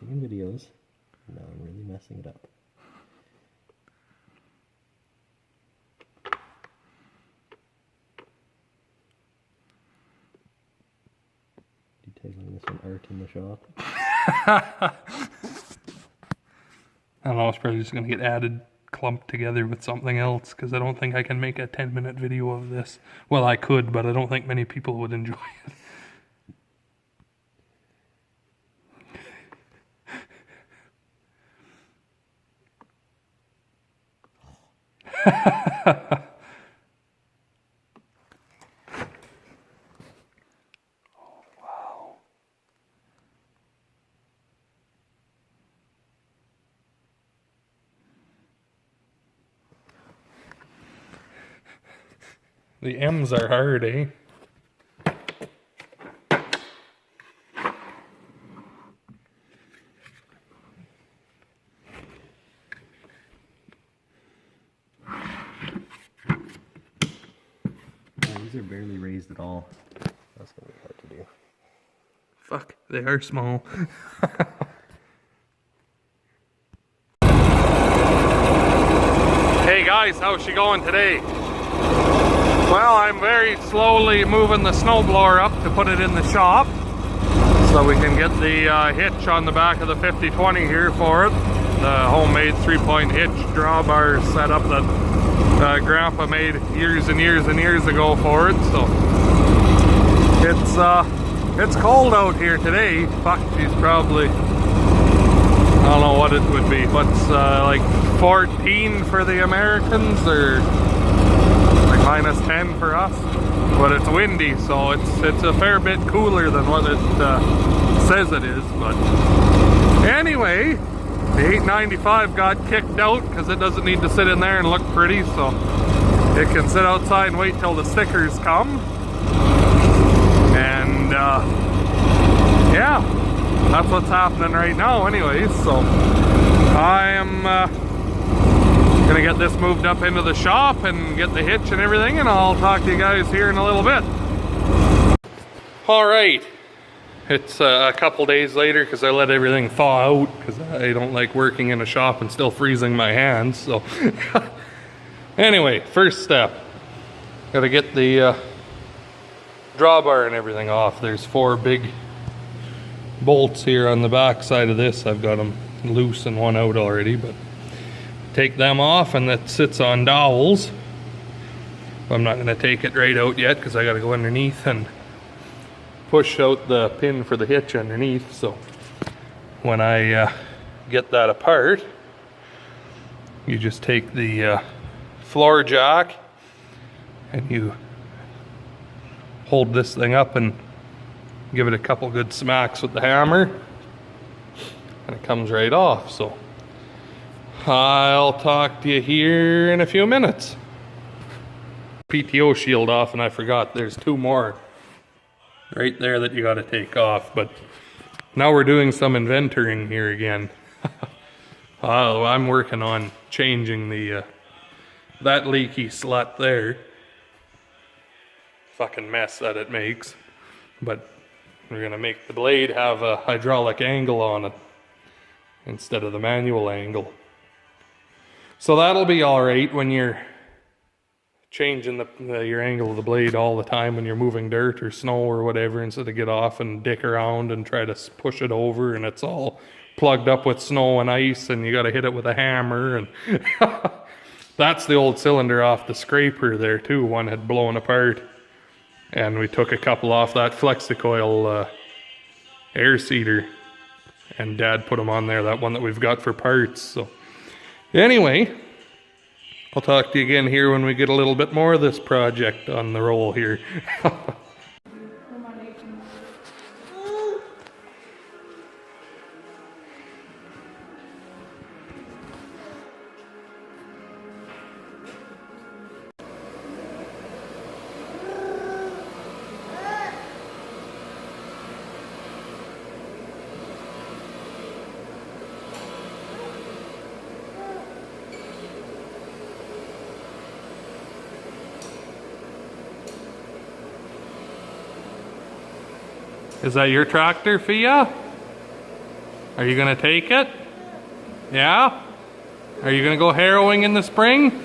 taking videos. Now I'm really messing it up. Detailing this one art in the shop. I don't know, it's probably just going to get added, clumped together with something else, because I don't think I can make a 10-minute video of this. Well, I could, but I don't think many people would enjoy it. The M's are hard, eh? These are barely raised at all. That's gonna be hard to do. Fuck, they are small. Hey guys, how's she going today? Well, I'm very slowly moving the snowblower up to put it in the shop so we can get the hitch on the back of the 5020 here for it. The homemade 3-point hitch drawbar setup that Grandpa made years and years and years ago for it. So it's cold out here today. Fuck, she's probably, I don't know what it would be. What's like 14 for the Americans, or like minus 10 for us, but it's windy, so it's a fair bit cooler than what it says it is. But anyway, the 895 got kicked out because it doesn't need to sit in there and look pretty, so it can sit outside and wait till the stickers come. And yeah, that's what's happening right now anyways. So I am gonna get this moved up into the shop and get the hitch and everything, and I'll talk to you guys here in a little bit. Alright, it's a couple days later because I let everything thaw out because I don't like working in a shop and still freezing my hands. So anyway, first step, gotta get the drawbar and everything off. There's 4 big bolts here on the back side of this. I've got them loose and one out already, but take them off, and that sits on dowels. I'm not going to take it right out yet because I got to go underneath and push out the pin for the hitch underneath. So when I get that apart, you just take the floor jack and you hold this thing up and give it a couple good smacks with the hammer, and it comes right off. So I'll talk to you here in a few minutes. PTO shield off, and I forgot there's 2 more right there that you got to take off. But now we're doing some inventoring here again. I'm working on changing the that leaky slut there. Fucking mess that it makes. But we're gonna make the blade have a hydraulic angle on it instead of the manual angle. So that'll be alright when you're changing your angle of the blade all the time when you're moving dirt or snow or whatever, instead of get off and dick around and try to push it over and it's all plugged up with snow and ice and you got to hit it with a hammer. And that's the old cylinder off the scraper there too. One had blown apart, and we took a couple off that Flexicoil air seeder, and Dad put them on there, that one that we've got for parts. So anyway, I'll talk to you again here when we get a little bit more of this project on the roll here. Is that your tractor, Fia? Are you gonna take it? Yeah? Are you gonna go harrowing in the spring?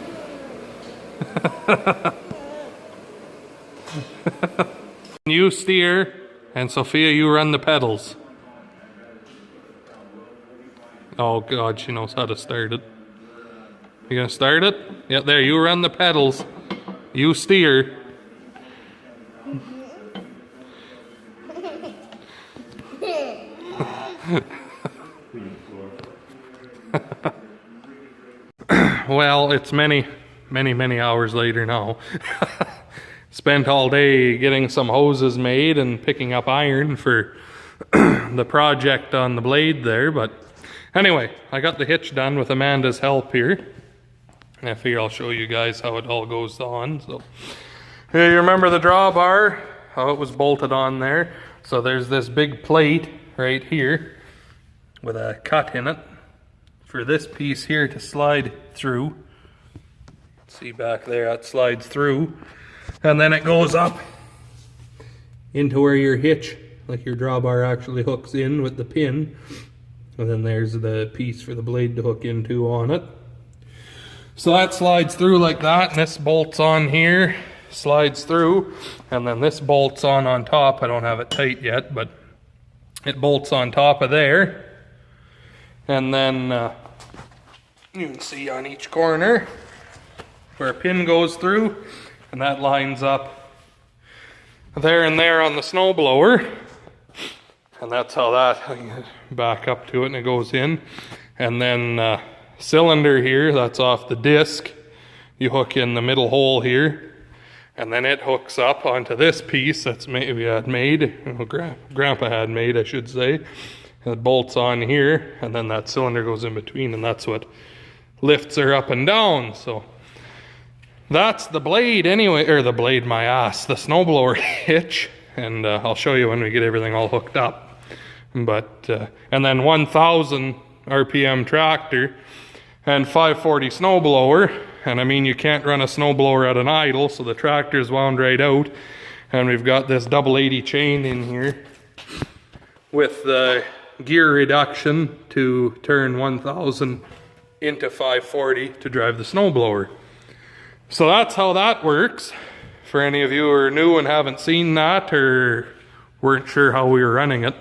You steer, and Sophia, you run the pedals. Oh God, she knows how to start it. You gonna start it? Yeah, there, you run the pedals. You steer. Well, it's many hours later now. Spent all day getting some hoses made and picking up iron for the project on the blade there, but anyway, I got the hitch done with Amanda's help here. I figure I'll show you guys how it all goes on. So, here, you remember the drawbar? How it was bolted on there? So there's this big plate right here with a cut in it for this piece here to slide through. See back there, it slides through. And then it goes up into where your hitch, like your drawbar, actually hooks in with the pin. And then there's the piece for the blade to hook into on it. So that slides through like that, and this bolts on here, slides through, and then this bolts on top. I don't have it tight yet, but it bolts on top of there. And then you can see on each corner where a pin goes through, and that lines up there and there on the snowblower. And that's how that, I can back up to it and it goes in. And then cylinder here, that's off the disc. You hook in the middle hole here, and then it hooks up onto this piece that's maybe I had made, Grandpa had made, I should say. And it bolts on here, and then that cylinder goes in between, and that's what lifts her up and down. So that's the blade anyway, or the blade, my ass, the snowblower hitch, and I'll show you when we get everything all hooked up. But and then 1,000 RPM tractor and 540 snowblower, and I mean you can't run a snowblower at an idle, so the tractor's wound right out, and we've got this double 80 chain in here with the gear reduction to turn 1,000 into 540 to drive the snowblower. So that's how that works. For any of you who are new and haven't seen that or weren't sure how we were running it,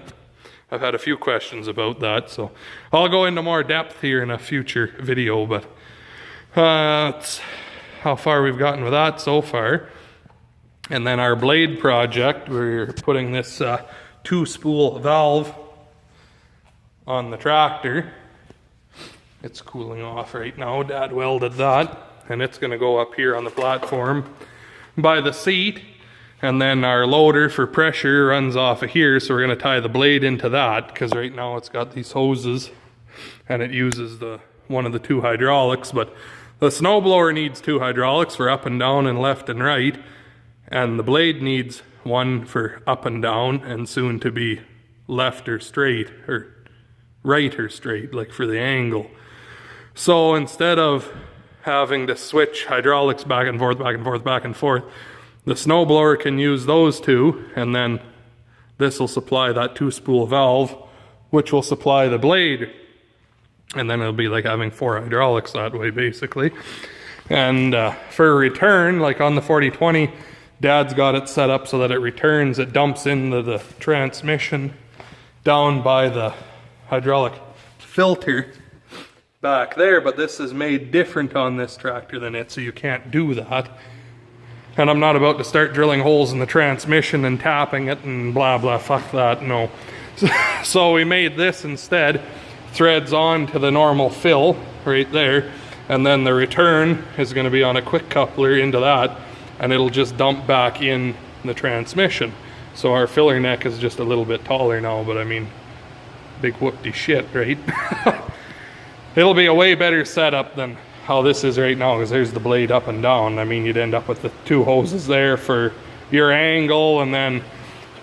I've had a few questions about that, so I'll go into more depth here in a future video, but that's how far we've gotten with that so far. And then our blade project, we're putting this 2-spool valve on the tractor. It's cooling off right now. Dad welded that, and it's going to go up here on the platform by the seat. And then our loader for pressure runs off of here, so we're going to tie the blade into that, because right now it's got these hoses and it uses one of the 2 hydraulics. But the snowblower needs 2 hydraulics for up and down and left and right, and the blade needs 1 for up and down and soon to be left or straight, or right or straight, like for the angle. So instead of having to switch hydraulics back and forth, back and forth, back and forth, the snowblower can use those 2, and then this will supply that 2-spool valve, which will supply the blade. And then it'll be like having 4 hydraulics that way, basically. And for return, like on the 4020, Dad's got it set up so that it returns, it dumps into the transmission down by the hydraulic filter back there, but this is made different on this tractor than it, so you can't do that. And I'm not about to start drilling holes in the transmission and tapping it and blah blah, fuck that, no. So we made this instead, threads on to the normal fill right there, and then the return is going to be on a quick coupler into that, and it'll just dump back in the transmission. So our filler neck is just a little bit taller now, but I mean, big whoop-de shit, right? It'll be a way better setup than how this is right now, because there's the blade up and down. I mean, you'd end up with the 2 hoses there for your angle, and then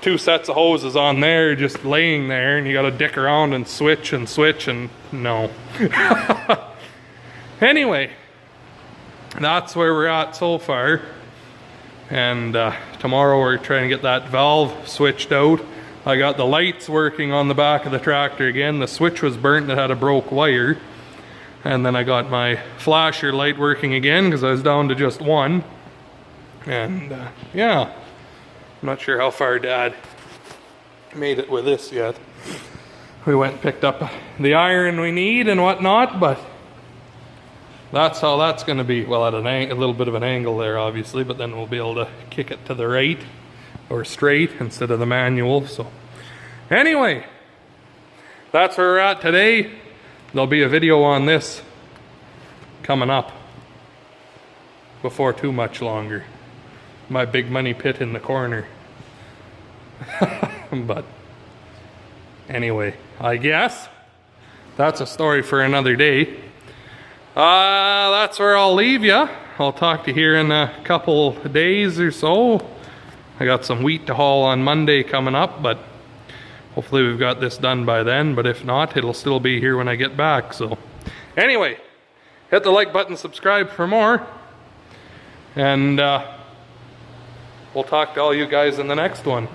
2 sets of hoses on there just laying there, and you got to dick around and switch and no. Anyway, that's where we're at so far. And tomorrow we're trying to get that valve switched out. I got the lights working on the back of the tractor again. The switch was burnt, it had a broke wire. And then I got my flasher light working again because I was down to just one. And yeah, I'm not sure how far Dad made it with this yet. We went and picked up the iron we need and whatnot, but that's how that's going to be. Well, at a little bit of an angle there, obviously, but then we'll be able to kick it to the right or straight instead of the manual. So anyway, that's where we're at today. There'll be a video on this coming up before too much longer. My big money pit in the corner. But anyway, I guess that's a story for another day. That's where I'll leave you. I'll talk to you here in a couple of days or so. I got some wheat to haul on Monday coming up, but hopefully we've got this done by then. But if not, it'll still be here when I get back. So anyway, hit the like button, subscribe for more, and we'll talk to all you guys in the next one.